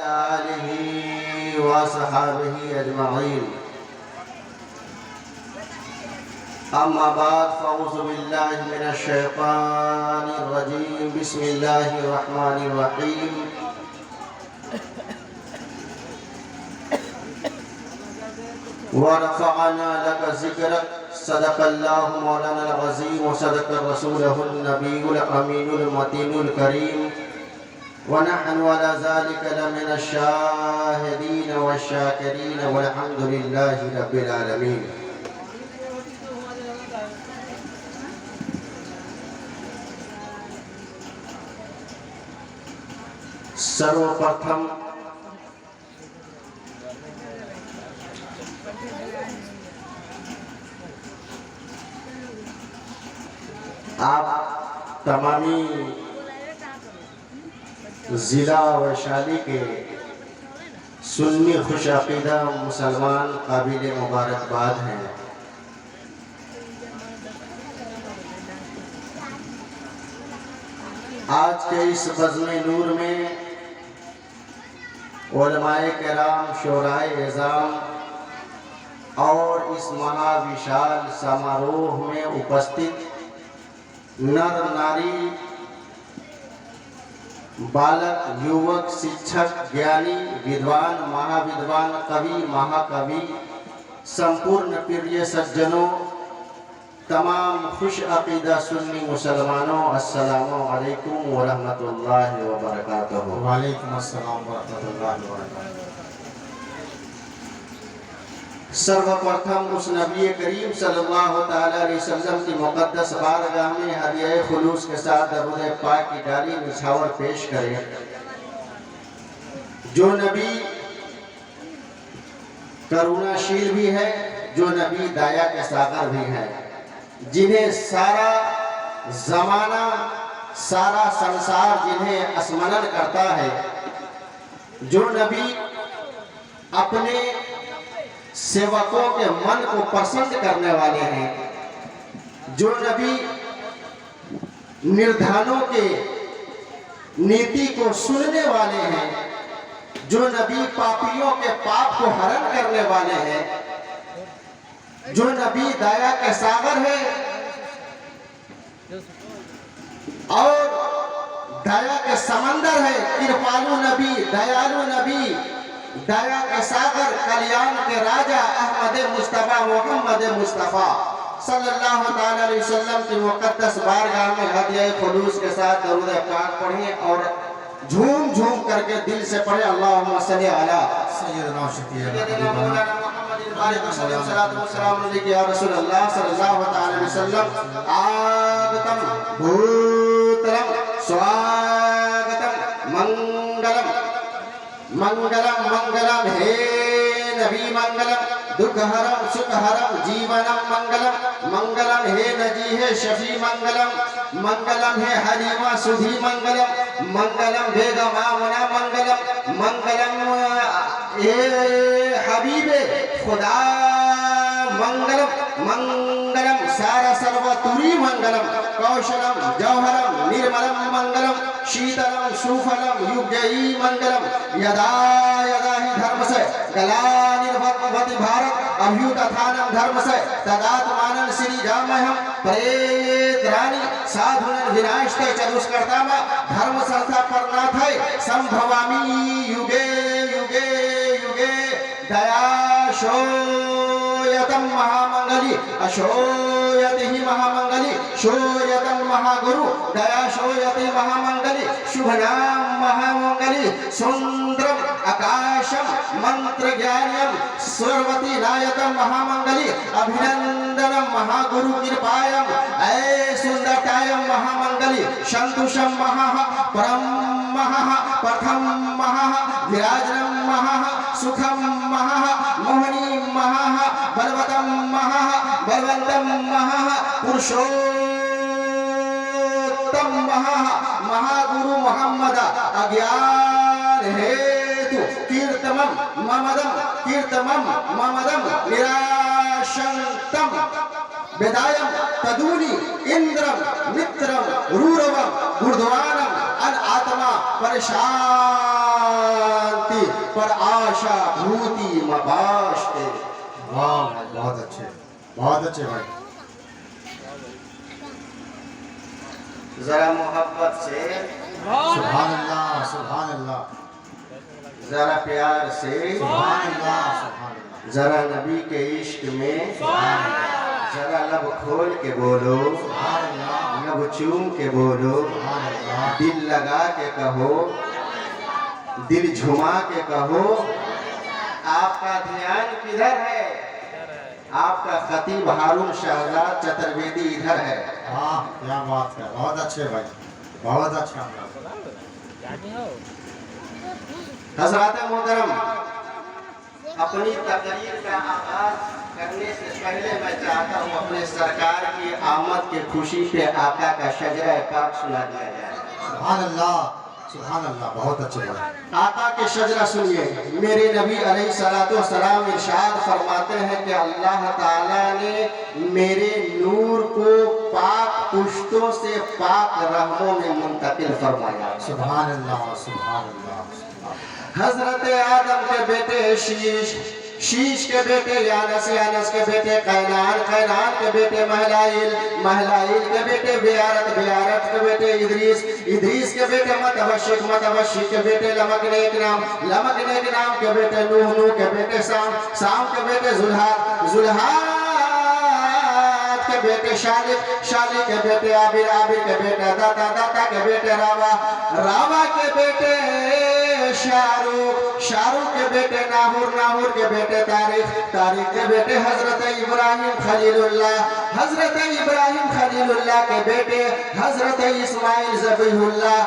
आलिहि व सहाबिहि अजमईन। अम्मा बाद फ़अऊज़ु बिल्लाहि मिनश शैतानिर रजीम। बिस्मिल्लाहिर रहमानिर रहीम। व रफ़अना लका ज़िक्रक। सदक़ल्लाहु मौलाना अज़ीम व सदक़ रसूलुहुन नबियुल अमीनुल मतीनुल करीम व नहनु अला ज़ालिका लमिनश शाहिदीन व शाकिरीन वल्हम्दुलिल्लाहि रब्बिल आलमीन। सर्वप्रथम आप तमामी ज़िला वैशाली के सुन्नी खुश अक़ीदा मुसलमान काबिल मुबारकबाद हैं। आज के इस बज़्म नूर में उलमाए किराम, शोराए इज़ाम और इस महाविशाल समारोह में उपस्थित नर नारी, बालक, युवक, शिक्षक, ज्ञानी, विद्वान, महाविद्वान, कवि, महाकवि, संपूर्ण प्रिय सज्जनों, तमाम खुश अक़ीदा सुन्नी मुसलमानों, अस्सलामु अलैकुम व रहमतुल्लाहि व बरकातुहू। वालेकुम अस्सलाम व रहमतुल्लाहि व बरकातुहू। सर्वप्रथम उस नबी करीम सल्लल्लाहु ताला अलैहि वसल्लम की मुक़द्दस बारगाह में हदिया खुलूस के साथ दरूद पाक की डाली निछावर पेश करें। जो नबी करुणाशील भी है, जो नबी दया के सागर भी है, जिन्हें सारा जमाना, सारा संसार जिन्हें स्मरण करता है, जो नबी अपने सेवकों के मन को पसंद करने वाले हैं, जो नबी निर्धनों के नीति को सुनने वाले हैं, जो नबी पापियों के पाप को हरण करने वाले हैं, जो नबी दया के सागर है और दया के समंदर है, कृपालु नबी, दयालु नबी, दया के सागर, कल्याण के राजा अहमद मुस्तफ़ा मोहम्मद मुस्तफ़ा सल्लल्लाहु ताला अलैहि वसल्लम की मुक़द्दस बारगाह में हदिया खुलूस के साथ दरूद पाक पढ़िए और झूम झूम करके दिल से पढ़े। अल्लाहुम्मा सल्ली अला सय्यदना शफीअना मौलाना मुहम्मदिन बारिक वसल्लम सल्लल्लाहु अलैहि या रसूल अल्लाह सल्लल्लाहु अलैहि वसल्लम। आगतम भूतलम स्वागतम मंगलम मंगलम मंगलम। हे नबी मंगलम, दुखहरम सुखहरम जीवनम मंगलम मंगलम। हे नजी है शफी मंगलम मंगलम। हे हलीमा सुधी मंगलम मंगलम। बेगम आमना मंगलम मंगलम। हे हबीबे खुदा मंगलम मंगलम। सारा सर्वतुरी मंगलम। कौशलम जौहरम निर्मलम मंगलम। शीतलम सुफलम युगई मंगलम। यदा यदा ही धर्म से गलानिर्भवति भारत अभ्युत्थानम धर्म से तदात्मानं श्री जामहम प्रेत रानी साधुनन विनाशते चतुष्कर्ताम धर्म संस्था परनाथय संभवामि युगे युगे युगे। दया शोयतम महामंगली अशोयति ही महामंगली शोयतम महागुरु दया शोयति महामंगली शुभ नाम महामंगली सुंदरम आकाशम मंत्र ज्ञानम सर्वती नायतम महामंगली अभिनंदनम महागुरु कृपायम ऐ सुंदरतायम महामंगली संतुषम महा परम महा प्रथम महा विराजनम महा सुखम महा मोहनी महा बलवतम महा बलवंतम महा पुरुषोत्तम महा महागुरु मोहम्मद अज्ञान हेतु कीर्तमम ममदम कीर्तमम ममदम निराशंतम वेदायम तदूनी इंद्रम मित्रम रूरवम गुरुद्वारम अन आत्मा पर शांति। पर आशा भूति मबाश के। वाह भाई, बहुत अच्छे भाई। जरा मोहब्बत से, सुभान अल्लाह, सुभान अल्लाह, जरा प्यार से, सुभान अल्लाह, सुभान अल्लाह, जरा नबी के इश्क में सुभान अल्लाह, जरा लब खोल के बोलो, सुभान अल्लाह, लब चूम के बोलो, सुभान अल्लाह, दिल लगा के कहो, दिल झुमा के कहो। आपका ध्यान किधर है? आपका खतीब हारून शाहजाद चतुर्वेदी इधर है। हाँ क्या बात है, बहुत अच्छे भाई, बहुत अच्छा। हज़रात मोहतरम, अपनी तकरीर का आगाज करने से पहले मैं चाहता हूँ अपने सरकार की आमद की खुशी पे आका का शजरा पाक सुना दिया जाए। सुभान अल्लाह, सुभान अल्लाह, बहुत अच्छे भाई। आका के शजरा सुनिए। मेरे नबी अलैहिस्सलाम इरशाद फरमाते हैं कि अल्लाह ताला ने मेरे नूर को पाक पुश्तों से पाक रहमों में मुंतकिल फरमाया। सुभान अल्लाह, सुभान अल्लाह। हजरत आदम के बेटे शीश, शीश के बेटे यानस, यानस के बेटे कैनान, कैनान के बेटे महलाइल, महलाइल के बेटे बियारत, बियारत के बेटे इदरीस, इदरीस के बेटे मतबशिक, मतबशिक के बेटे लमकने के नाम, लमकने के नाम के बेटे नूह, नूह के बेटे साम, साम के बेटे जुल्हाद, जुल्हाद के बेटे शालिक, शालिक के बेटे आबिर, आबिर के बेटे दाता, दाता के बेटे रावा, रावा के बेटे शाहरुख, शाहरुख के बेटे नाहुर, नाहुर के बेटे तारिक, तारिक के बेटे हजरत इब्राहिम खलीलुल्लाह, हजरत इब्राहिम खलीलुल्लाह के बेटे हजरत इस्माइल ज़बीहुल्लाह,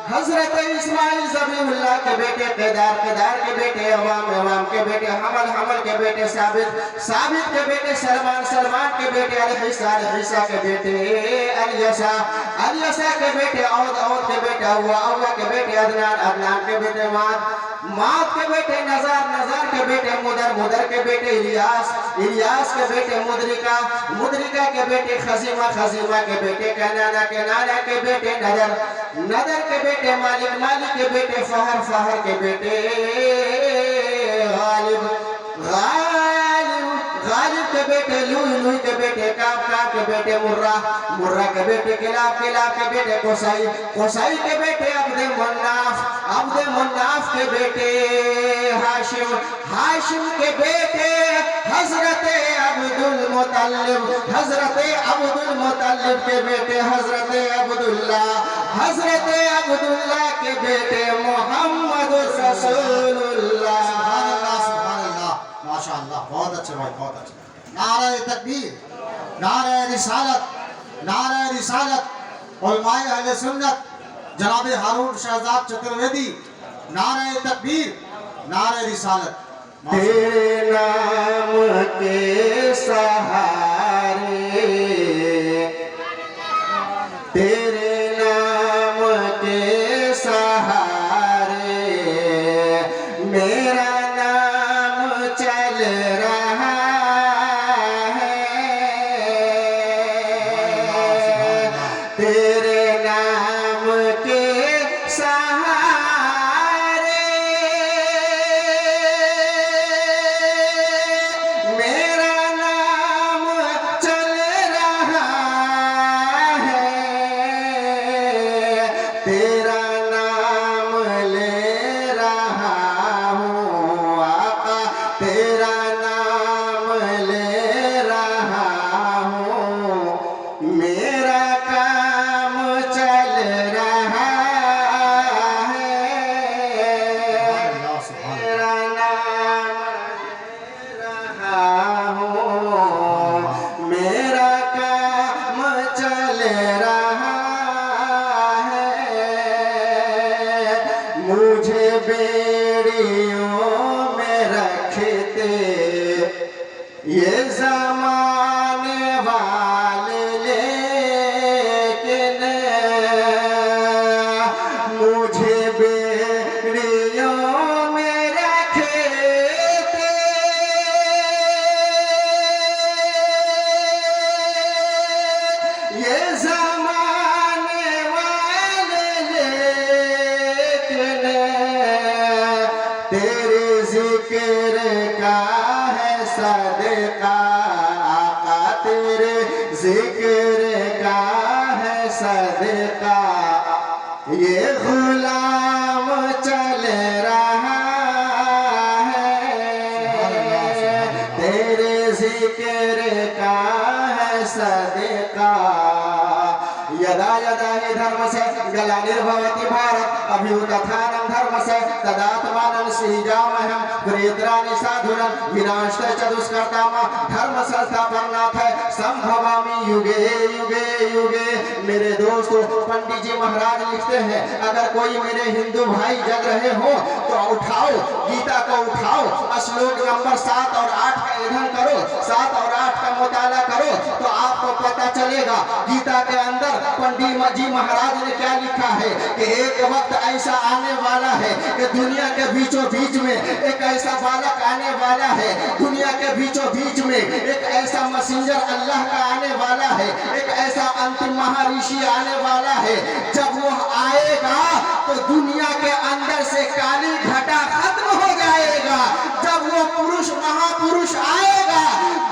हजरत इस्माइल ज़बीहुल्लाह के बेटे केदार, केदार के बेटे अवाम, अवाम के बेटे हमल, हमल के बेटे साबित, साबित के बेटे सलमान, सलमान के बेटे अल-ईसा, अल-ईसा के बेटे अल-यसा, अल-यसा के बेटे औद, औद के बेटे अव्वा, अव्वा के बेटे अदनान, अदनान के बेटे माद, माद के बेटे नज़र, नज़र के बेटे मुदर, मुदर के बेटे इलियास, इलियास के बेटे मुदरिका, मुदरिका के बेटे खजीमा, खजीमा के बेटे कनाना, कनाना के बेटे नदर, नदर के बेटे मालिक, मालिक के बेटे फहर, फहर के बेटे गालिब, गालिब, गालिब के बेटे लूई, लूई के बेटे काब, काब के बेटे मुर्रा, मुर्रा के बेटे किलाब, किलाब के बेटे कोसाई, कोसाई के बेटे अब्दे मुन्नाफ, अब्दे मुन्नाफ के बेटे हाशिम, हाशिम के बेटे हजरत अब्दुल मुतल्लिब, हजरत अब्दुल मुतल्लिब के बेटे हजरत अब्दुल्लाह, हजरत अब्दुल्लाह के बेटे मोहम्मद रसूलुल्लाह। सुभान अल्लाह, सुभान अल्लाह, माशाअल्लाह, बहुत अच्छे भाई, बहुत अच्छे। नारे तकबीर, नारे रिसालत, नारे रिसालत, उलमाए अहले सुन्नत जनाब हारून शाहजाद चतुर्वेदी, नारे तकबीर, नारे रिसालत। तेरे नाम के सहारे, तेरे नाम के सहारे मेरा नाम चल रहा है, तेरे नाम के सहारे मेरा नाम चल रहा है, तेरा नाम ले रहा हूँ आका, तेरा नाम ले रहा हूँ, मेरा काम चल रहा है, तेरा नाम ले रहा हूँ, मेरा काम चल रहा है, मुझे बेड़ियों में रखते ये ज़माने वाले, लेकिन मुझे बेड़ियों में रखते ये ज़माने वाले, लेकिन तेरे जिक्र का है सदका, आका तेरे जिक्र का है सदका, ये गुलाम चल रहा है, तेरे जिक्र का है सदका। यदा यदा हि धर्मस्य ग्लानिर्भवति भारत अभ्युत्थानं धर्मस्य तदात्मानं सृजाम्यहं प्रेत्राणि साधूनां विनाशाय च दुष्कृताम् धर्म संस्थापनार्थाय संभवामि युगे युगे युगे। मेरे दोस्तों, पंडित जी महाराज लिखते हैं, अगर कोई मेरे हिंदू भाई जग रहे हो तो उठाओ गीता को, उठाओ श्लोक नंबर 7 और 8 का अध्ययन करो, 7 और 8 का मुताला करो तो आपको पता चलेगा गीता के अंदर पंडित जी महाराज ने क्या लिखा है कि एक वक्त ऐसा आने वाला है कि दुनिया के बीचों बीच में एक ऐसा बालक आने वाला है, दुनिया के बीचों बीच में एक ऐसा मैसेंजर अल्लाह का आने वाला है, एक ऐसा अंतिम महर्षि आने वाला है। जब वो आएगा तो दुनिया के अंदर से काली घटा खत्म हो जाएगा। जब वो पुरुष महापुरुष आएगा,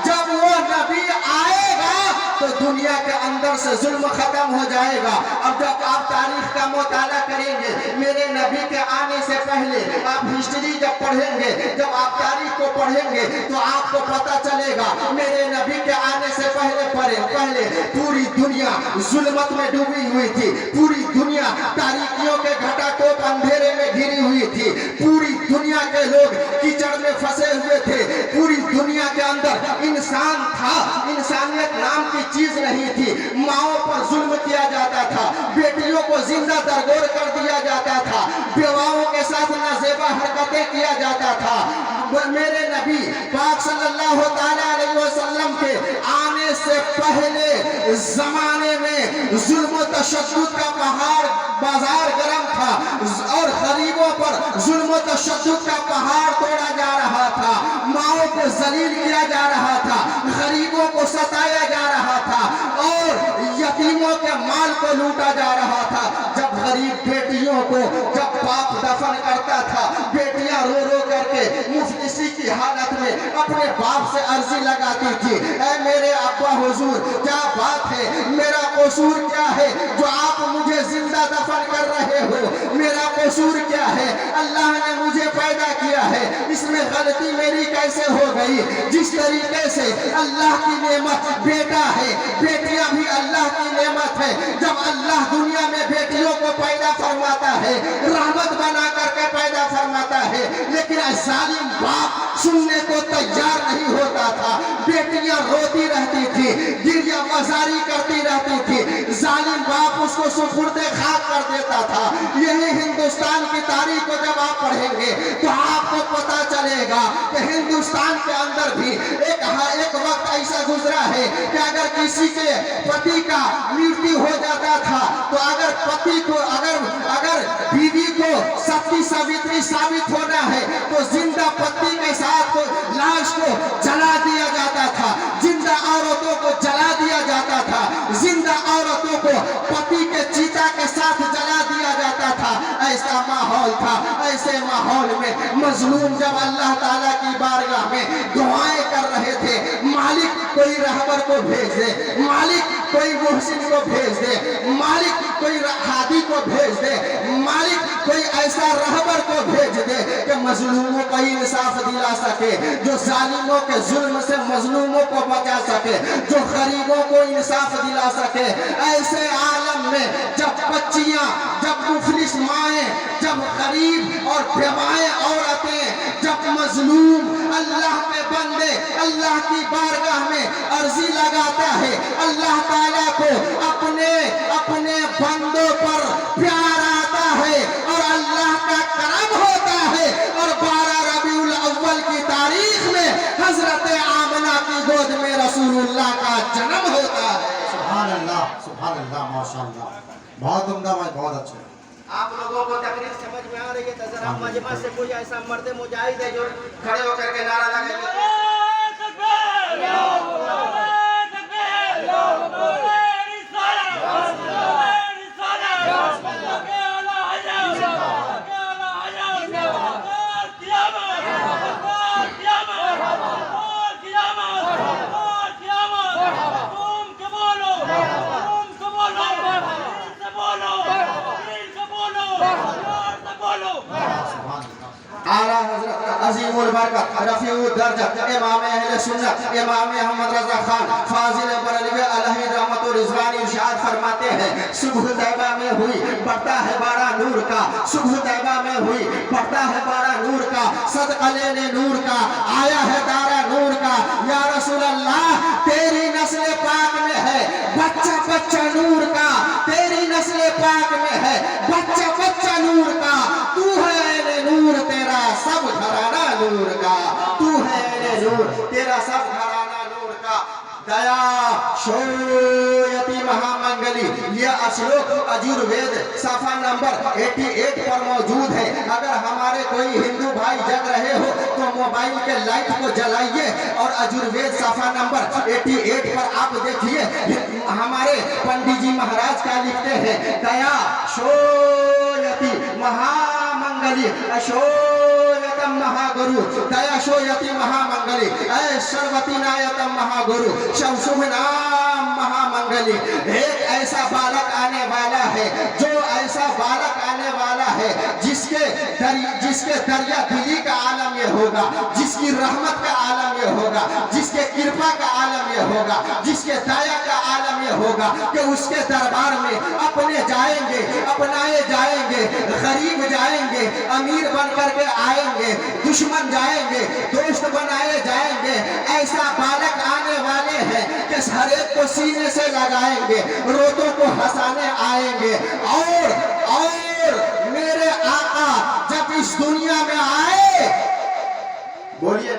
जब वो नबी आएगा तो दुनिया के अंदर से जुल्म खत्म हो जाएगा। अब जब आप तारीख का मुताला करेंगे, मेरे नबी के आने से पहले आप हिस्ट्री जब पढ़ेंगे, जब आप तारीख को पढ़ेंगे तो आपको पता चलेगा मेरे नबी के आने से पहले पूरी दुनिया जुल्मत में डूबी हुई थी, पूरी दुनिया तारीखियों के घटाटोप अंधेरे में घिरी हुई थी, पूरी दुनिया के लोग कीचड़ में फंसे हुए थे, पूरी दुनिया के अंदर इंसान था, इंसानियत नाम की चीज नहीं थी। माओ पर जुल्म किया जाता था, बेटियों को जिंदा दरगोर कर दिया जाता था, बेवाओं के साथ नाजेबा हरकतें किया जाता था। मेरे नबी पाक सल्लल्लाहु अलैहि वसल्लम के आने से पहले जमाने में जुल्म तशद्दुद का पहाड़ बाजार गर्म था और गरीबों पर जुल्म तशद्दुद का पहाड़ तोड़ा जा रहा था, माओं को जलील किया जा रहा था, गरीबों को सताया जा रहा था और यतीमों के माल को लूटा जा रहा था। जब गरीब बेटियों को जब बाप दफन करता था, बेटियां रो रो करके मुफ्लिसी की हालत में अपने बाप से अर्जी लगाती थी, ऐ मेरे अब्बा हुजूर क्या बात है, मेरा कसूर क्या है जो आप मुझे जिंदा दफन कर रहे हो, मेरा कसूर क्या है, अल्लाह ने मुझे पैदा किया है, इसमें गलती मेरी कैसे हो गई। जिस तरीके से अल्लाह की नेमत बेटा है, बेटियां भी अल्लाह की नेमत है। जब अल्लाह दुनिया में बेटियों को पैदा फरमाता है, रहमत बना करके पैदा फरमाता है, लेकिन जालिम बाप सुनने को तैयार नहीं होता था। बेटियां रोती रहती थी, गिरिया मजारी करती रहती थी, जालिम बाप उसको सुपुर्दे खाक कर देता था। यही हिंदुस्तान की तारीख को जब आप पढ़ेंगे तो आपको पता चलेगा कि हिंदुस्तान के अंदर भी एक वक्त ऐसा गुजरा है कि अगर किसी के पति का मृत्यु हो जाता था तो अगर पति को अगर बीवी को सती सावित्री साबित होना है तो जिंदा पति के साथ लाश को जला दिया जाता था, जिंदा औरतों को जला दिया जाता था, जिंदा औरतों को पति के चिता के साथ जला दिया जाता था। ऐसा माहौल था। ऐसे माहौल में मजलूम जब अल्लाह ताला की बारगाह में दुआएं कर रहे थे, मालिक कोई रहबर को भेज दे, मालिक कोई मुहसिन को भेज दे, मालिक कोई हादी को भेज दे, मालिक कोई ऐसा रहबर को भेज दे कि मजलूमों को इंसाफ दिला सके, जो जालिमों के जुल्म से मजलूमों को बचा सके, जो गरीबों को इंसाफ दिला सके। ऐसे आलम में जब बच्चियां, जब मुफलिस माएं, जब गरीब और बेवाएं औरतें, जब मजलूम अल्लाह के बंदे अल्लाह की बारगाह में अर्जी लगाता है, अल्लाह ताला को अपने बंदों पर प्यार आता है और अल्लाह का करम होता है और 12 रबीउल अव्वल की तारीख में हजरत आमना की गोद में रसूलुल्लाह का जन्म होता है। सुभान अल्लाह, माशाअल्लाह, बहुत उम्दा भाई, बहुत अच्छे। आप लोगों को तकरीर समझ में आ रही है तो जरा मजमा से कोई ऐसा मर्द मुजाहिद है जो खड़े होकर के नारा लगाएंगे। अजीमुल बरकत रफीउद दर्जत इमाम अहले सुन्नत इमाम अहमद रजा खान फाजिल बरेलवी अलैहि रहमत व रिजवान इरशाद फरमाते हैं, सुबह तैबा में हुई बढ़ता है बारा नूर का, सुबह तैबा में हुई बढ़ता है बारा नूर का, सदका लेने नूर का आया है दारा नूर का। या रसूल अल्लाह तेरी नस्ल पाक में है बच्चा बच्चा नूर का, तेरी नस्ल पाक में है बच्चा बच्चा नूर का, तू है ऐने नूर तेरा सब घराना नूर का, तू है ऐने नूर तेरा सब घराना नूर का। दया शोयती महामंगली यह श्लोक अजुर्वेद सफा नंबर 88 पर मौजूद है। अगर हमारे कोई हिंदू भाई जग रहे हो तो मोबाइल के लाइट को जलाइए और अजुर्वेद सफा नंबर 88 पर आप देखिए हमारे पंडित जी महाराज क्या लिखते हैं, दया शोयती महामंगली अशोयतम महागुरु, दया शोयती महामंगली ऐश्वर्वती नायतम महागुरु शुभ नाम महामंगली। एक ऐसा बालक आने वाला है, जो ऐसा बालक आने वाला है जिसके दरिया दिली का आलम ये होगा, जिसकी रहमत का आलम ये होगा, जिसके कृपा का आलम ये होगा, जिसके दया का आलम ये होगा कि उसके दरबार में अपने जाएंगे अपनाए जाएंगे, गरीब जाएंगे अमीर बन करके आएंगे, दुश्मन जाएंगे दोस्त बनाए जाएंगे। ऐसा बालक आने वाले हैं कि हर एक को सीने से लगाएंगे, रोतों को हंसाने आएंगे। और मेरे आका जब इस दुनिया में आए, बोलिए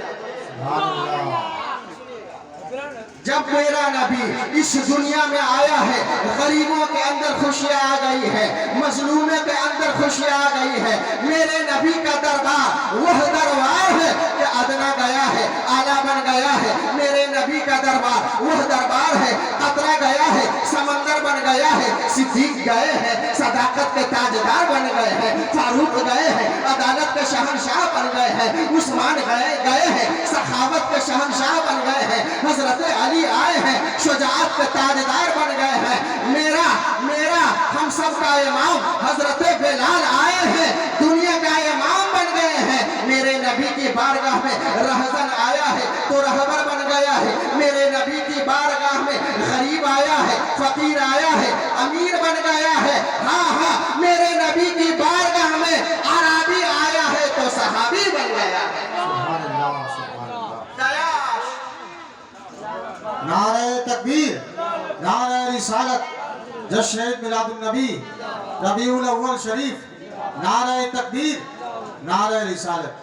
जब मेरा नबी इस दुनिया में आया है, गरीबों के अंदर खुशियां आ गई है, मजलूमों के अंदर खुशियां आ गई है। मेरे नबी का दरबार वह दरबार है कि अदना गया है आला बन गया है। मेरे नबी का दरबार वह दरबार है, कतरा गया है समंदर बन गया है। सिद्दीक गए हैं सदाकत के ताजदार बन गए हैं, फारूक गए हैं अदालत के शहंशाह बन गए हैं, उस्मान गए हैं सखावत के शहंशाह बन गए हैं, हजरत अली आए हैं शुजाअत के ताजदार बन गए हैं। मेरा हम सब का इमाम हजरत बिलाल आए हैं, दुनिया का इमाम बन गए हैं। मेरे नबी की बारगाह में रहजन आया है तो रहबर बन गया है। मेरे नबी की बारगाह में गरीब आया है, फकीर आया है, अमीर बन गया है। हाँ मेरे नबी की बारगाह में अरबी आया है तो सहाबी बन गया है। नारे तकबीर, नारे रिसालत, जश्न मिलादुन नबी, रबीउल अव्वल शरीफ, नारे तकबीर, नारे रिसालत।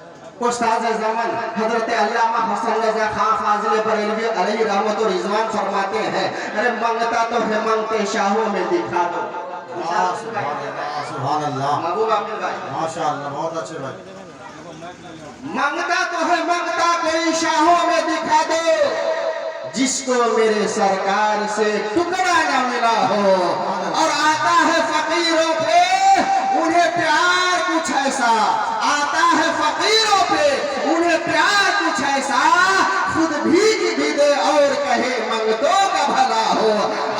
उस्ताद ज़मान हजरत अल्लामा हसन रज़ा खान फाजिल बरेलवी अलैहि रहमत व रिज़वान फरमाते हैं, अरे मंगता तो है मंगते शाहों में दिखा दो। सुभान अल्लाह, महबूब आमिर भाई माशाअल्लाह, बहुत अच्छे भाई। मंगता तो है मंगता कोई शाहों में दिखा दो, जिसको मेरे सरकार से टुकड़ा न मिला हो। और आता है फकीरों पे उन्हें प्यार कुछ ऐसा, आता है फकीरों पे उन्हें प्यार कुछ ऐसा, खुद भीग भी दे और कहे मंगतों का भला हो।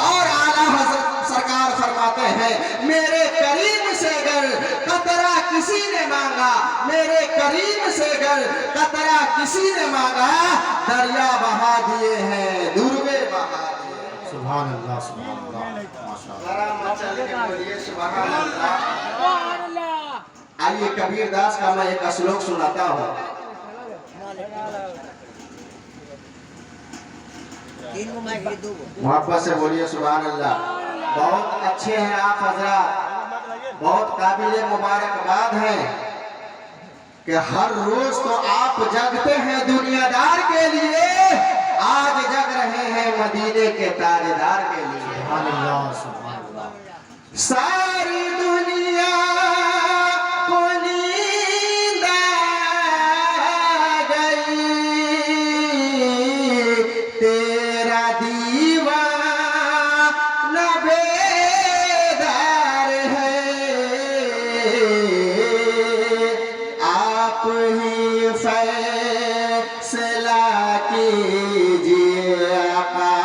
और आला हज़रत सरकार फरमाते हैं, मेरे करीम से अगर कतरा किसी ने मांगा, मेरे करीम से अगर कतरा किसी ने मांगा, दरिया बहा दिए हैं दुर्वे बहा दिए। सुभान अल्लाह, सुभान अल्लाह, माशाअल्लाह। आइए कबीर दास का मैं एक श्लोक सुनाता हूँ। मोहब्बत से बोलिए सुभान अल्लाह। बहुत अच्छे हैं आप हजरात, बहुत काबिल मुबारकबाद हैं कि हर रोज तो आप जगते हैं दुनियादार के लिए, आज जग रहे हैं मदीने के ताजदार के लिए। सुभान अल्लाह, सुभान अल्लाह। सारी दुनिया को नींद आ गई, तेरा दीवाना बेदार है, आप ही फैसला कीजिए आका,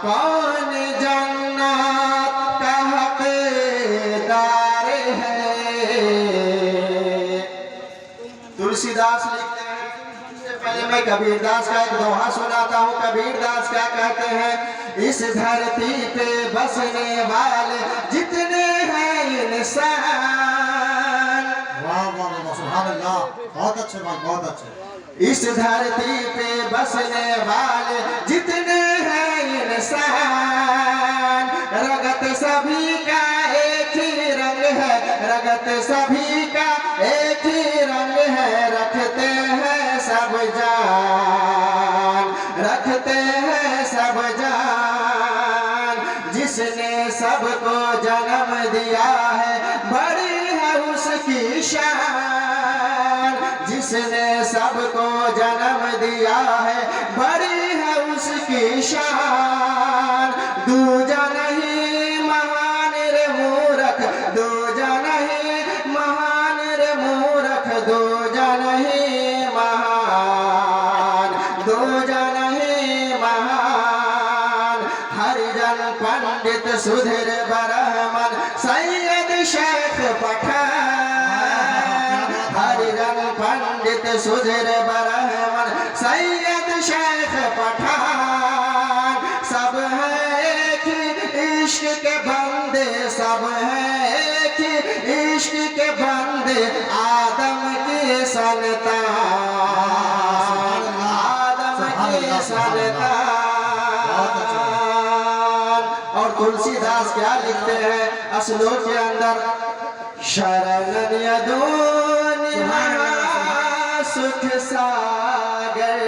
कौन जन्नत का हकदार है। तुलसीदास लिखते हैं, सबसे पहले मैं कबीरदास का एक दोहा सुनाता हूँ। कबीरदास क्या कहते हैं, इस धरती पे बसने वाले जितने हैं इंसान। वाह वाह वाह, सुभान अल्लाह, बहुत अच्छे भाई, बहुत अच्छे। इस धरती पे बसने वाले जितने हैं इंसान, रगत सभी का एक ही रंग है, रगत सभी का एक ही रंग है, रखते हैं सब जान, रखते हैं सब जान। जिसने सबको जन्म दिया है बड़ी है उसकी शान, जिसने सबको जन्म दिया है बड़ी है उसकी शान। दूजा नहीं महान रे मूरख, दूजा नहीं महान रे मूरख, दूजा नहीं महान, दूजा नहीं महान। हरिजन पंडित सुधीर ब्राह्मण सैयद शेख पठान, हरिजन पंडित सुधीर ब्राह्मण सैयद शेख पठान। सब है एक इश्क के बंदे, सब है एक इश्क के बंदे, आदम की संतान, आदम की संतान। और तुलसीदास क्या लिखते हैं श्लोक के अंदर, शरणन यदूनि सुख सागर,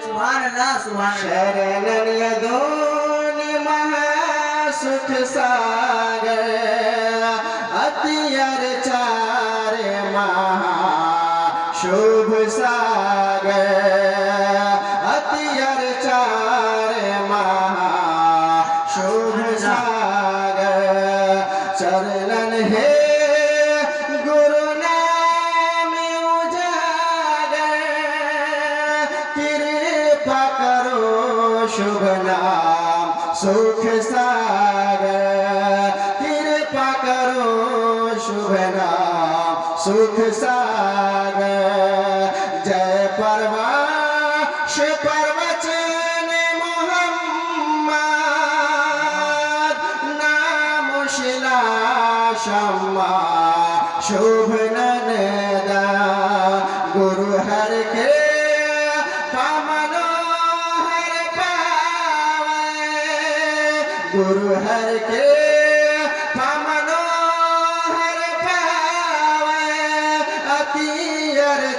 सुभान अल्लाह, सुभान अल्लाह। शरणन यदूनि सुख सागर, अति चार महा शुभ सागर, अति चार महा शुभ सागर। चरणन है गुरु नाम उजागर, कृपा करो शुभ नाम सुख सागर, कृपा करो शुभ नाम सुख सागर। जय परवाश प्रवचन मोहम्मद, नाम शिला शम्मा शुभ ननदा। गुरु हर के मनोहर पावे, गुरु हर के मनोहर पावे, अति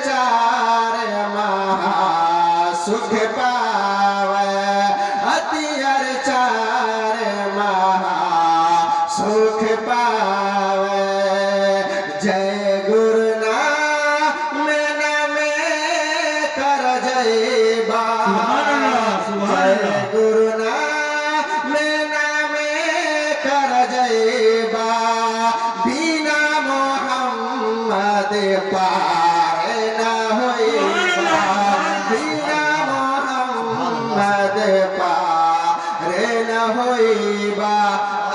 चार महा सुख पावे, अति चार महा सुख पावे। जय गुरु नाम में कर जय बा, जय गुरु नाम में कर जय बा। बिना मोहम्मद पार न होइबा, बिना मोहम्मद पार न होइबा।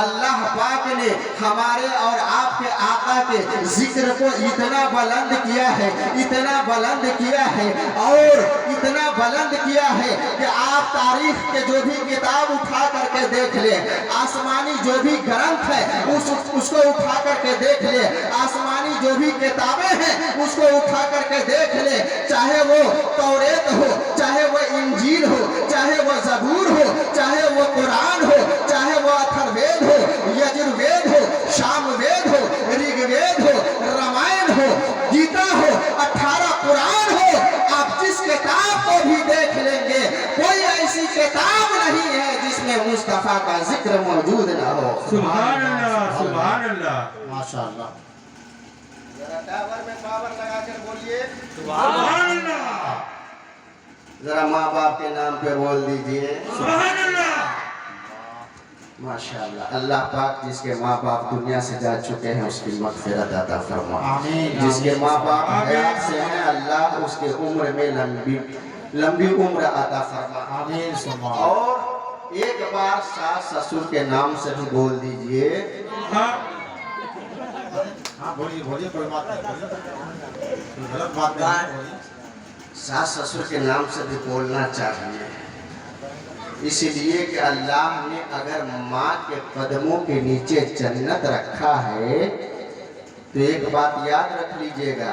अल्लाह पाक ने हमारे और आपके आका के जिक्र को इतना बुलंद किया है, इतना बुलंद किया है और इतना बुलंद किया है कि आप तारीख के जो भी किताब उठा करके देख ले, आसमानी जो भी ग्रंथ है उसको उठा करके देख ले, आसमानी जो भी किताबें हैं उसको उठा करके देख ले, चाहे वो तौरेत हो, चाहे वो इंजील हो, चाहे वो ज़बूर हो, चाहे वो कुरान हो, चाहे वो अथर्ववेद हो, यजुर्वेद हो, सामवेद हो, ऋग्वेद हो, रामायण हो, गीता हो, 18 कुरान हो। आप जिस किताब को भी देख लेंगे, कोई ऐसी किताब नहीं है जिसमें मुस्तफा का जिक्र मौजूद ना हो। सुभान अल्लाह, सुभान अल्लाह, माशाअल्लाह। जरा टावर में पावर लगाकर बोलिए सुभान अल्लाह, जरा माँ बाप के नाम पे बोल दीजिए सुभान अल्लाह। माशाअल्लाह। अल्लाह पाक जिसके माँ बाप दुनिया से जा चुके हैं उसकी मग़फ़िरत अता फरमा। आमीन। जिसके माँ बाप हयात से हैं अल्लाह उसके उम्र में लंबी उम्र अता फरमा। आमीन। सुभान। और एक बार सास ससुर के नाम से भी बोल दीजिए। हाँ, हाँ बोलिए बोलिए, कोई बात नहीं, बोलिए, कोई गलत बात नहीं है, बोलिए। सास ससुर के नाम से भी बोलना चाहिए, इसलिए कि अल्लाह ने अगर माँ के कदमों के नीचे जन्नत रखा है तो एक बात याद रख लीजिएगा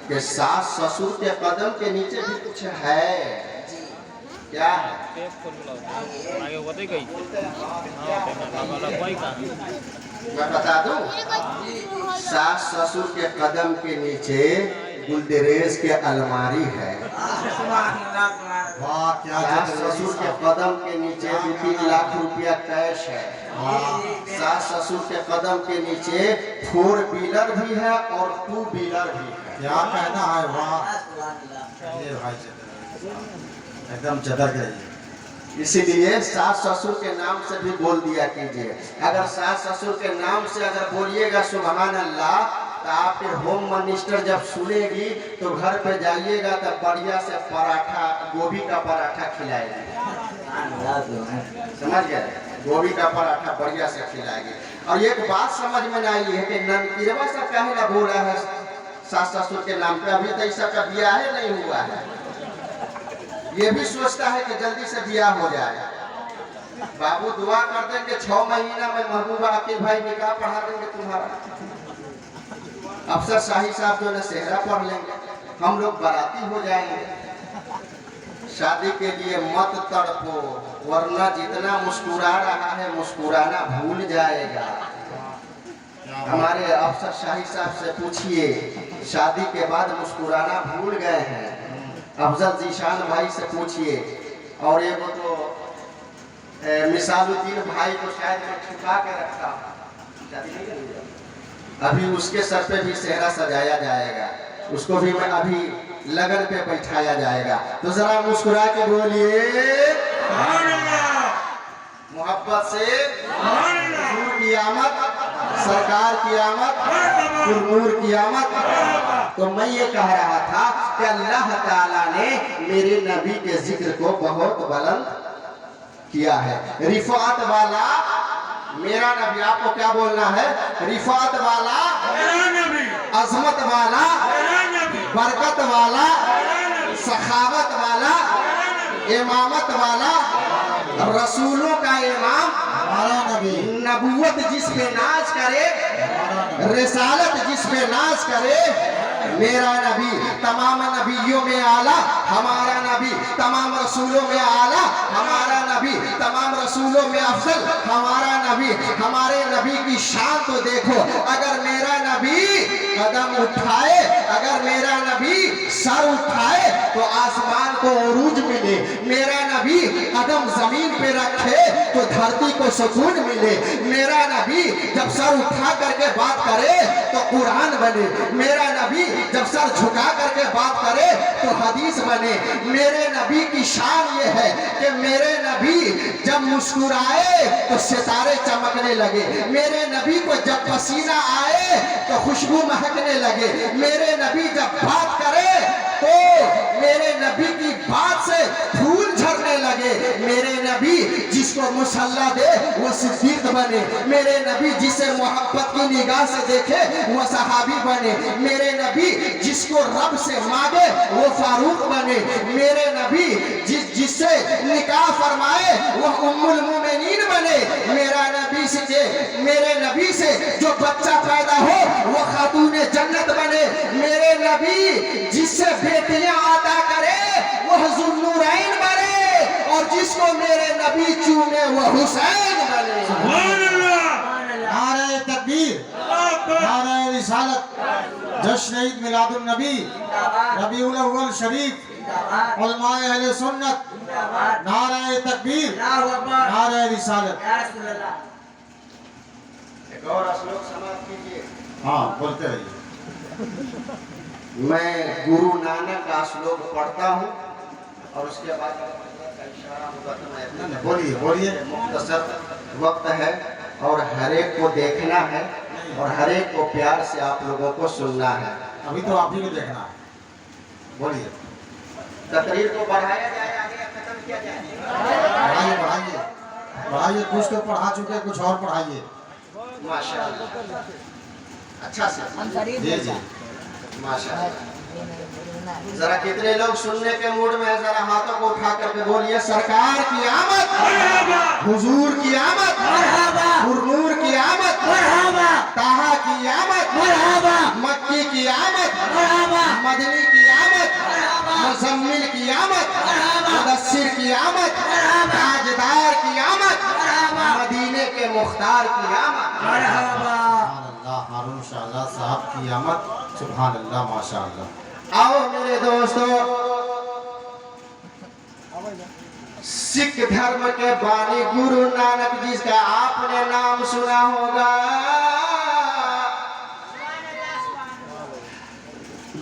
कि सास ससुर के कदम के नीचे भी कुछ है। क्या है? मैं बता दूं, सास ससुर के कदम के नीचे गुलदरेज के अलमारी है। वाह क्या सास जज्बा है। ससुर के कदम के नीचे 2-3 लाख रुपया कैश है। सास ससुर के कदम के नीचे 4 व्हीलर भी है और 2 व्हीलर भी है। क्या कहना है, वाह ये भाई एकदम जदर गई। इसीलिए सास ससुर के नाम से भी बोल दिया कीजिए। अगर सास ससुर के नाम से अगर बोलिएगा सुभान अल्लाह, तो आपके होम मिनिस्टर जब सुनेगी तो घर पे जाइएगा तो बढ़िया से पराठा, गोभी का पराठा खिलाएगी। समझ गए? गोभी का पराठा बढ़िया से खिलाएगी। और एक बात समझ में नहीं आई है कि ननकीरवा सब काहे ना बोला है सास ससुर के नाम पे, अभी तो इसका का ब्याह नहीं हुआ है। ये भी सोचता है कि जल्दी से ब्याह हो जाए। बाबू दुआ कर देंगे 6 महीना में महबूबा आकिब भाई निकाह पढ़ा देंगे तुम्हारा। अफसर शाही साहब जो है सेहरा पढ़ लेंगे, हम लोग बाराती हो जाएंगे। शादी के लिए मत तड़पो, वरना जितना मुस्कुरा रहा है मुस्कुराना भूल जाएगा। हमारे अफसर शाही साहब से पूछिए, शादी के बाद मुस्कुराना भूल गए हैं। अफजल जीशान भाई से पूछिए, और ये वो तो मिसालुद्दीन भाई को शायद मैं छुपा के रखता हूँ, अभी उसके सर पे भी सेहरा सजाया जाएगा, उसको भी मैं अभी लगन पे बैठाया जाएगा। तो जरा मुस्कुरा के बोलिए मोहब्बत से, हुजूर की आमद, सरकार की आमद, नूर की आमद। तो मैं ये कह रहा था कि अल्लाह ताला ने मेरे नबी के जिक्र को बहुत बुलंद किया है। रिफात वाला मेरा नबी, आपको क्या बोलना है? रिफात वाला मेरा नबी, अजमत वाला, मेरा नबी, बरकत वाला, सखावत वाला, इमामत वाला, रसूलों का इमाम, हमारा नबी, नबूवत जिस पे नाज करे, रिसालत जिस पे नाज करे, मेरा नबी तमाम नबियों में आला, हमारा नबी तमाम रसूलों में आला, हमारा नबी तमाम रसूलों में अफजल, हमारा नबी। हमारे नबी की शान तो देखो, अगर मेरा नबी कदम उठाए, अगर मेरा नबी सर उठाए तो आसमान को उरूज मिले, मेरा नबी कदम जमीन पे रखे तो धरती को सुकून मिले, मेरा नबी जब सर उठा करके बात करे तो कुरान बने, मेरा नबी जब सर झुका करके बात करे तो हदीस बने। मेरे नबी की शान ये है कि मेरे नबी जब मुस्कुराए तो सितारे चमकने लगे, मेरे नबी को जब पसीना आए तो खुशबू महकने लगे, मेरे नबी जब बात करे तो मेरे नबी की बात से फूल झरने लगे, मेरे नबी जिसको मुसल्ला दे वो सिद्दीक बने, मेरे नबी जिसे मोहब्बत की निगाह से देखे वो सहाबी बने, मेरे नबी जिसको रब से मांगे वो फारूक बने, मेरे नबी जिससे निकाह फरमाए वो उम्मुल मोमिनीन बने, मेरे नबी से जो बच्चा पैदा हो वो खातूने जन्नत बने, मेरे नबी जिससे बेटियां अता करे वो ज़ुन्नूरैन बने, और जिसको मेरे नबी चूमे वो हुसैन बने। सुभान अल्लाह, नारे तकबीर, नारे रिसालत, जश्न ईद मिलादुन नबी, रबीउल अव्वल शरीफ, उलमाए अहले सुन्नत, नारे तकबीर, नारे रिसालत। एक और श्लोक समाप्त कीजिए। हाँ बोलते रहिए। मैं गुरु नानक का श्लोक पढ़ता हूँ और उसके बाद इशारा होगा तो मैं अपने बोलिए बोलिए। मुख्तसर वक्त है और हर एक को देखना है और हर एक को प्यार से आप लोगों को सुनना है। अभी तो आप ही को देखना है, बोलिए। तकरीर को बढ़ाया जाए, आगे खत्म किया जाए। बढ़ाइए बढ़ाइए बढ़ाइए, कुछ तो पढ़ा चुके कुछ और पढ़ाइए। माशाअल्लाह। अच्छा से जी जी माशाअल्लाह। जरा कितने लोग सुनने के मूड में है, जरा हाथों को उठा करके बोलिए सरकार की आमद, हुजूर की आमद, हुर्नूर की आमद, ताहा की आमद, मक्की की आमद, मदनी की आमद, मुजम्मिल की आमद, मुदस्सिर की आमद, ताजदार की आमद, मदीने के मुख्तार की आमद, हारून शाहजाद साहब की आमद, सुभान अल्लाह माशाअल्लाह। आओ मेरे दोस्तों, सिख धर्म के बानी गुरु नानक जी का आपने नाम सुना होगा।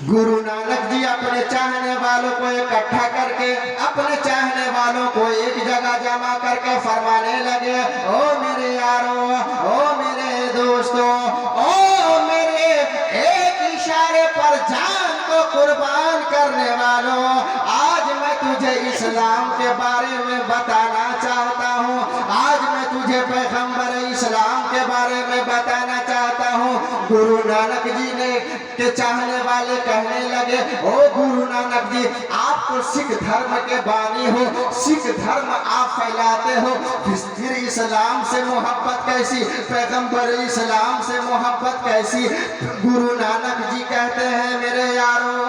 गुरु नानक जी अपने चाहने वालों को इकट्ठा करके, अपने चाहने वालों को एक जगह जमा करके फरमाने लगे, ओ मेरे यारों, ओ मेरे दोस्तों, ओ मेरे एक इशारे पर जान को कुर्बान करने वालों, आज मैं तुझे इस्लाम के बारे में बताना चाहता हूँ। आज मैं तुझे पैगंबर इस्लाम के बारे में बताना चाहता हूँ। गुरु नानक जी ने के चाहने वाले कहने लगे, ओ गुरु नानक जी, आप तो सिख धर्म के बानी हो, सिख धर्म आप फैलाते हो, फिर इस्लाम से मोहब्बत कैसी, पैगंबर इस्लाम से मोहब्बत कैसी। गुरु नानक जी कहते हैं, मेरे यारों,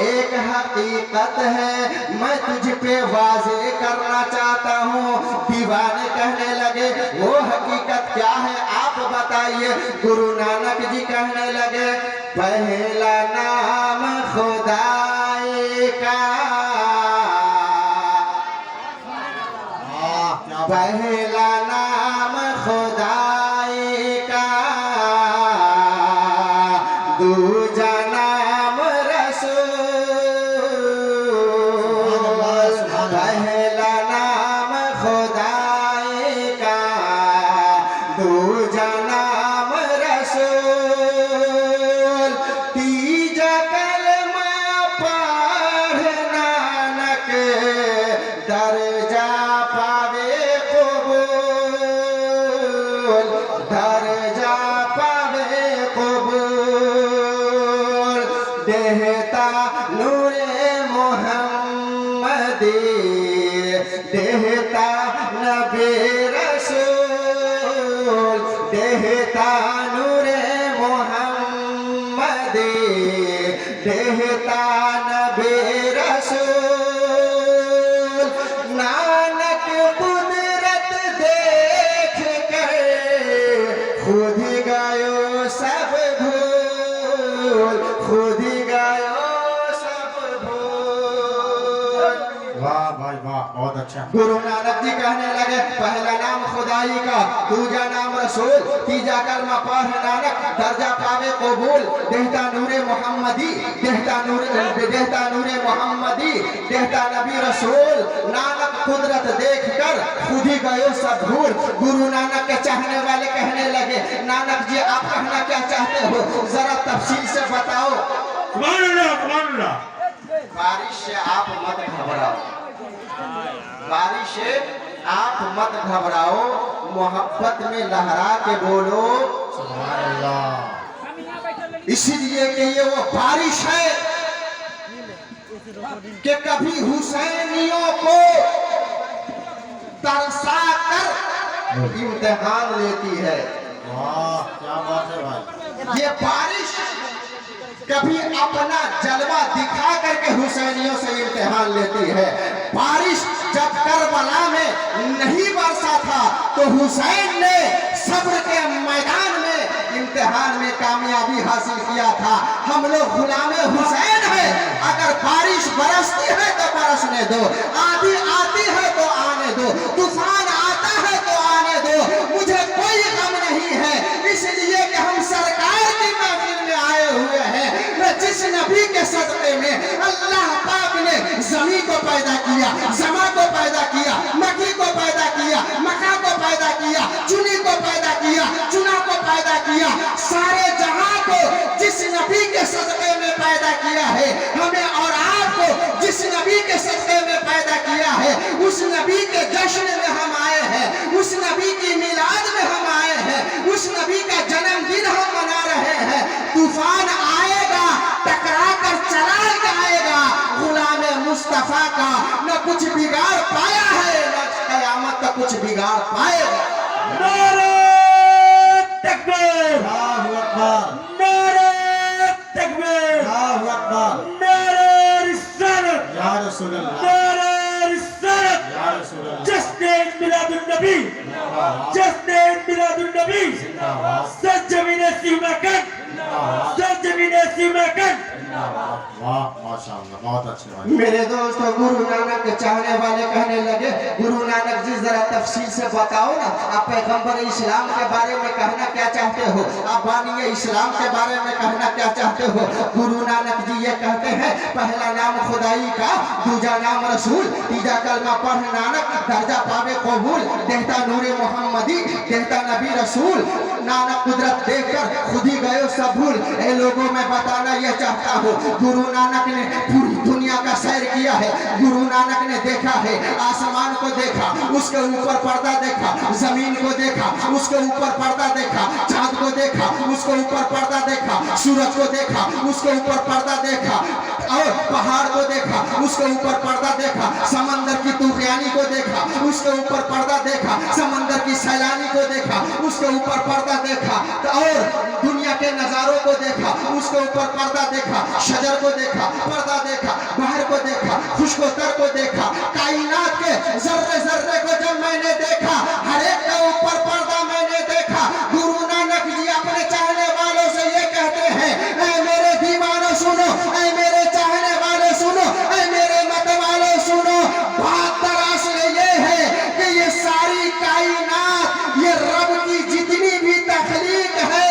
एक हकीकत है मैं तुझ पे वाज़े करना चाहता हूँ। दीवाने कहने लगे, वो हकीकत क्या है आप बताइए। गुरु नानक जी कहने लगे, पहला नाम खुदाई का, पहला नाम खुदाई का, दूजा नाम रसूल, पहला नाम खुदाई का, दूजा नाम रसूल, तीजा कलमा पढ़ नानक दर्जा पावे कबूल, दर्जा पावे कबूल, देहता नूरे मोहम्मदी, देहता नबी रसूल, देहता नूरे मोहम्मदी, देहता नबी रसूल। नानक कुदरत देख कर खुद गयो सब भूल, खुद गयो सब भूल। वाह भाई वाह, बहुत अच्छा। गुरु नानक जी कहने लगे, पहला नाम खुदाई का, दूजा नाम रसूल, तीजा कलमा पढ़ नानक दर्जा पावे कबूल, देहता नूरे मोहम्मदी, देहता नूरे मोहम्मदी, देहता नबी रसूल। नानक कुदरत देख कर खुद ही गयो सब भूल। गुरु नानक के चाहने वाले कहने लगे, नानक जी आप कहना क्या चाहते हो, जरा तफसील से बताओ। बारिश से आप मत घबराओ, बारिश से आप मत घबराओ, मोहब्बत में लहरा के बोलो सुभान अल्लाह। इसलिए कि ये वो बारिश है कि कभी हुसैनियों को तरसा कर इम्तिहान लेती है। वाह क्या बात है भाई। ये बारिश कभी अपना जलवा दिखा करके हुसैनियों से इम्तिहान लेती है। बारिश जब करबला में नहीं बरसा था तो हुसैन ने सब्र के मैदान में इम्तिहान में कामयाबी हासिल किया था। हम लोग गुलामे हुसैन हैं। अगर बारिश बरसती है तो बरसने दो, आंधी आती है तो आने दो, तूफान आता है तो आने दो, मुझे कोई गम नहीं है। इसलिए कि हम सरकार की महफिल में आए हुए हैं। जिस नबी के सदक़े में अल्लाह पाक ने ज़मीन को पैदा किया, समा को पैदा किया, मक्की को पैदा किया, मक्का को पैदा किया, चुनी को पैदा किया, चुना को पैदा किया, सारे जहां को जिस नबी के सदक़े में पैदा किया है, हमें और आपको जिस नबी के सदक़े में पैदा किया है, उस नबी के जश्न में हम आए हैं, उस नबी की मिलाद में हम आए हैं, उस नबी का जन्मदिन हम मना रहे हैं। तूफान आएगा टकरा कर चला जाएगा, गुलाम मुस्तफा का न कुछ बिगाड़ पाया है न कयामत का कुछ बिगाड़ पाएगा। नारे तकबीर, अल्लाहु अकबर, नारे तकबीर, अल्लाहु अकबर, नारे रिसालत, या रसूल अल्लाह, नारे रिसालत, या रसूल अल्लाह, जश्न मिलादुन नबी, जश्न मिलादुन नबी, सरजमीन सीमाकंद, सरजमीन सीमाकंद। वाह माशाअल्लाह, बहुत अच्छे भाई। मेरे दोस्तों, गुरु नानक के चाहने वाले कहने लगे, गुरु नानक जी जरा तफसील से बताओ ना, आप पैगंबर इस्लाम के बारे में कहना क्या चाहते हो, आप बानी इस्लाम के बारे में कहना क्या चाहते हो। गुरु नानक जी ये कहते हैं, पहला नाम खुदाई का, दूजा नाम रसूल, तीजा कलमा पढ़ नानक, दर्जा पावे कबूल, देहता नूरे मोहम्मदी, देहता नबी रसूल। नानक कुदरत देखकर खुद ही गए सब भूल। ए लोगों, मैं बताना यह चाहता हूँ, गुरु नानक ने पूरी दुनिया का सैर किया है। गुरु नानक ने देखा है, आसमान को देखा, उसके ऊपर पर्दा देखा, जमीन को देखा, उसके ऊपर पर्दा देखा, चांद को देखा, उसके ऊपर पर्दा देखा, सूरज को देखा, उसके ऊपर पर्दा देखा, और पहाड़ को देखा, उसके ऊपर पर्दा देखा, समंदर की तूफानी को देखा, उसके ऊपर पर्दा देखा, समंदर की सैलानी को देखा, उसके ऊपर पर्दा देखा, और दुनिया के नजारों को देखा, उसके ऊपर पर्दा देखा, शजर को देखा, पर्दा देखा, बाहर को देखा, खुशकोतर को देखा, कायनात के जर्रे जर्रे को जब मैंने देखा, हर एक के ऊपर पर्दा मैंने देखा। गुरु नानक जी अपने चाहने वालों से ये कहते हैं, ऐ मेरे दीवानों सुनो, ऐ मेरे चाहने वाले सुनो, ऐ मेरे मत वालों सुनो। बात दरअसल ये है कि ये सारी कायनात, ये रब की जितनी भी तख्लीक है,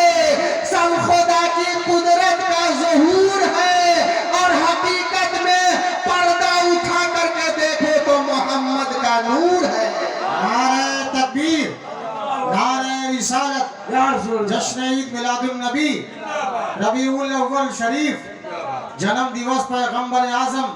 सब खुदा की कुदरत का ज़हूर है, और हकीकत में पर्दा उठा करके देखो तो मोहम्मद का नूर है। नारे तकबीर, नारे रिसालत, या रसूल, जश्न ईद मिलादुन नबी, रबीउल अव्वल शरीफ, जन्म दिवस पैगंबर आजम।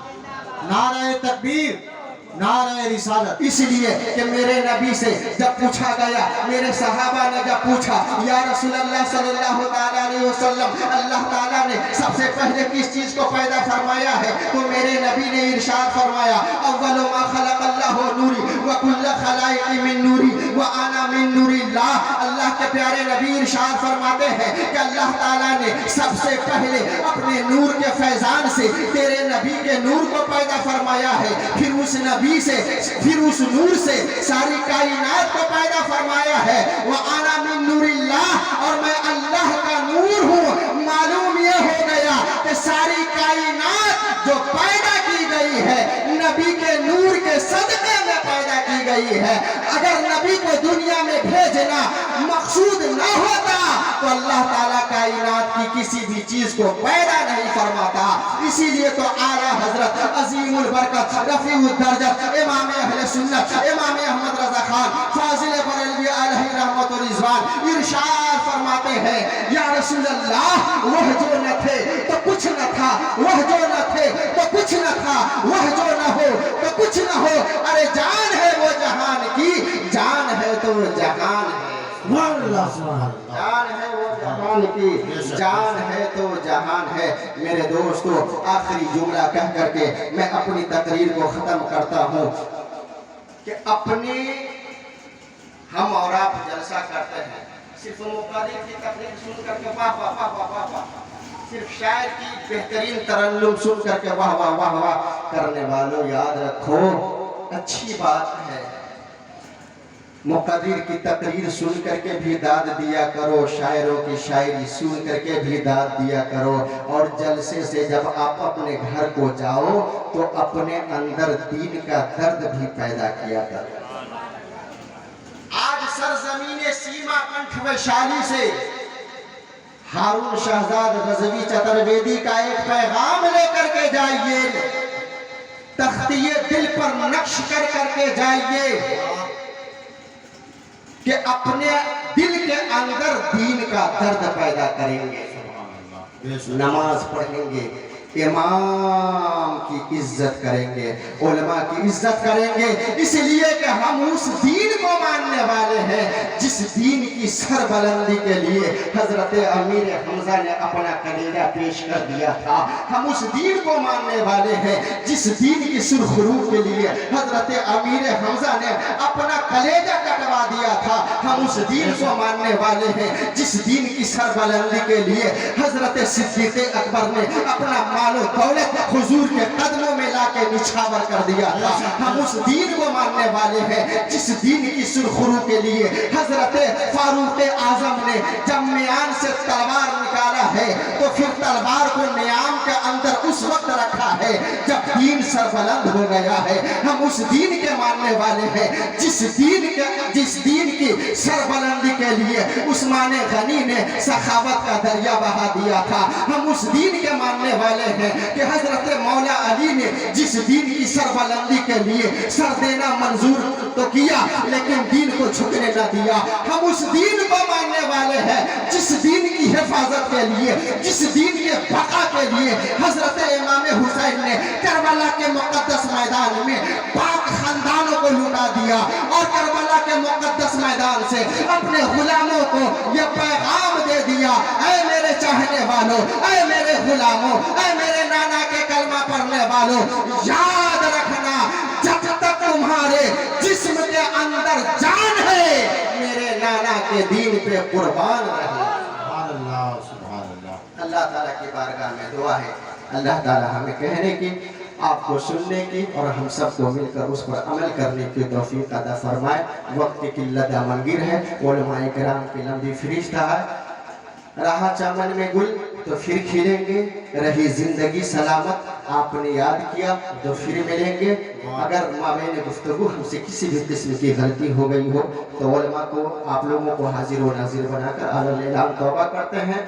नारे तकबीर, नारे रिसालत। इसलिए कि मेरे नबी से जब पूछा गया, मेरे सहाबा ने जब पूछा, या रसूलल्लाह सल्लल्लाहु अलैहि वसल्लम, अल्लाह ताला ने सबसे पहले किस चीज को पैदा फरमाया है, तो मेरे नबी ने इरशाद फरमाया, अव्वलु मा खलक़ल्लाहु नूरी व कुल्लु खलाइक़ि मिन नूरी व अना मिन नूरिल्लाह। अल्लाह के प्यारे नबी इरशाद फरमाते हैं कि अल्लाह ताला ने सबसे पहले अपने नूर के फैजान से तेरे नबी के नूर को पैदा फरमाया है, फिर उस नबी से, फिर उस नूर से सारी कायनात को पैदा फरमाया है। वो आना मिन नूरिल्लाह, और मैं अल्लाह का नूर हूँ। मालूम ये हो गया कि सारी कायनात जो पैदा की गई है, नबी के नूर के सदक़े में पैदा की गई है। अगर नबी को दुनिया में भेजना मकसूद न होता तो अल्लाह ताला कायनात की किसी भी चीज को पैदा नहीं फरमाता। इसीलिए तो आला हजरत अजीमुल बरकत रफीउल दर्जत इमाम अहले सुन्नत इमाम अहमद रजा खान फाजिल बरेलवी अलैहि रहमत व रिजवान इरशाद फरमाते हैं, या रसूल अल्लाह, वह जो न थे तो कुछ न था, वह जो न थे तो कुछ न था, वह जो न हो तो कुछ न हो। अरे जान है वो जहान की, जान है तो जहान है, जान है वो जहान की, जान है तो जहान है। मेरे दोस्तों, आखिरी जुमला कह करके मैं अपनी तकरीर को खत्म करता हूँ कि अपने हम और आप जलसा करते हैं, सिर्फ मुक़र्रिर की तकरीर सुन करके वाह वाह वाह वाह वाह वाह, सिर्फ शायर की बेहतरीन तरन्नुम सुन करके वाह वाह वाह वाह करने वालों, याद रखो अच्छी बात है, मुक़र्रिर की तकरीर सुन करके भी दाद दिया करो, शायरों की शायरी सुन करके भी दाद दिया करो, और जलसे से जब आप अपने घर को जाओ तो अपने अंदर दीन का दर्द भी पैदा किया करो। आज सरजमीन सीमा कंठ वैशाली से हारून शहजाद गजवी चतुर्वेदी का एक पैगाम लेकर के जाइए, तख्तिये दिल पर नक्श कर करके जाइए कि अपने दिल के अंदर दीन का दर्द पैदा करेंगे, नमाज पढ़ेंगे, इमाम की इज्जत करेंगे, उलमा की इज्जत करेंगे, इसलिए कि हम उस दीन को मानने वाले हैं जिस दीन की सरबलंदी के लिए हजरत अमीर हमजा ने अपना कलेजा पेश कर दिया था। हम उस दीन को मानने वाले हैं जिस दीन की सुरखरू के लिए हजरत अमीर हमजा ने अपना कलेजा कटवा दिया था। हम उस दीन को मानने वाले हैं जिस दीन की सरबलंदी के लिए हजरत सिद्दीक़ अकबर ने अपना मालो दौलत हुजूर के कदमों में लाके निछावर कर दिया था। हम उस दीन को मानने वाले हैं जिस दीन की सुरखरू के लिए हजरत फारूक आजम ने जब म्यान से तलवार निकाला है तो फिर तलवार को न्याम के अंदर उस वक्त रखा है जब दीन सरबलंद हो गया है। हम उस दीन के मानने वाले हैं जिस दीन की सरबलंदी के लिए उस्मान गनी ने सखावत का दरिया बहा दिया था। हम उस दीन के मानने वाले हैं कि हजरत मौला अली ने जिस दीन की सरबलंदी के लिए सर देना मंजूर तो किया लेकिन दीन को झुकने न दिया। हम उस दीन को मानने वाले हैं जिस दीन की हिफाजत के लिए, जिस दीन के बका के लिए हजरत इमाम हुसैन ने करबला के मुकद्दस मैदान में पाक खानदानों को लुटा दिया और करबला के मुकद्दस मैदान से अपने गुलामों को यह पैगाम दे दिया, ऐ मेरे चाहने वालों, ऐ मेरे गुलामों, ऐ मेरे नाना के कलमा पढ़ने वालों, याद रखना जब तक तुम्हारे जिस्म के अंदर जान है मेरे नाना के दीन पे कुर्बान रहे। अल्लाह ताला की बारगाह में दुआ है, अल्लाह ताला हमें कहने की, आपको सुनने की और हम सबको मिलकर उस पर अमल करने की तौफीक अता फरमाए। वक्त की किल्लत दामनगीर है, उलमाए किराम की लंबी फरिश्ता है, रहा चमन में गुल तो फिर खिलेंगे, रही जिंदगी सलामत आपने याद किया तो फिर मिलेंगे। अगर माबैन गुफ्तगू हमसे किसी भी किस्म की गलती हो गई हो तो उलमा को, आप लोगों को हाजिर व नाजिर बनाकर आलम तौबा करते हैं।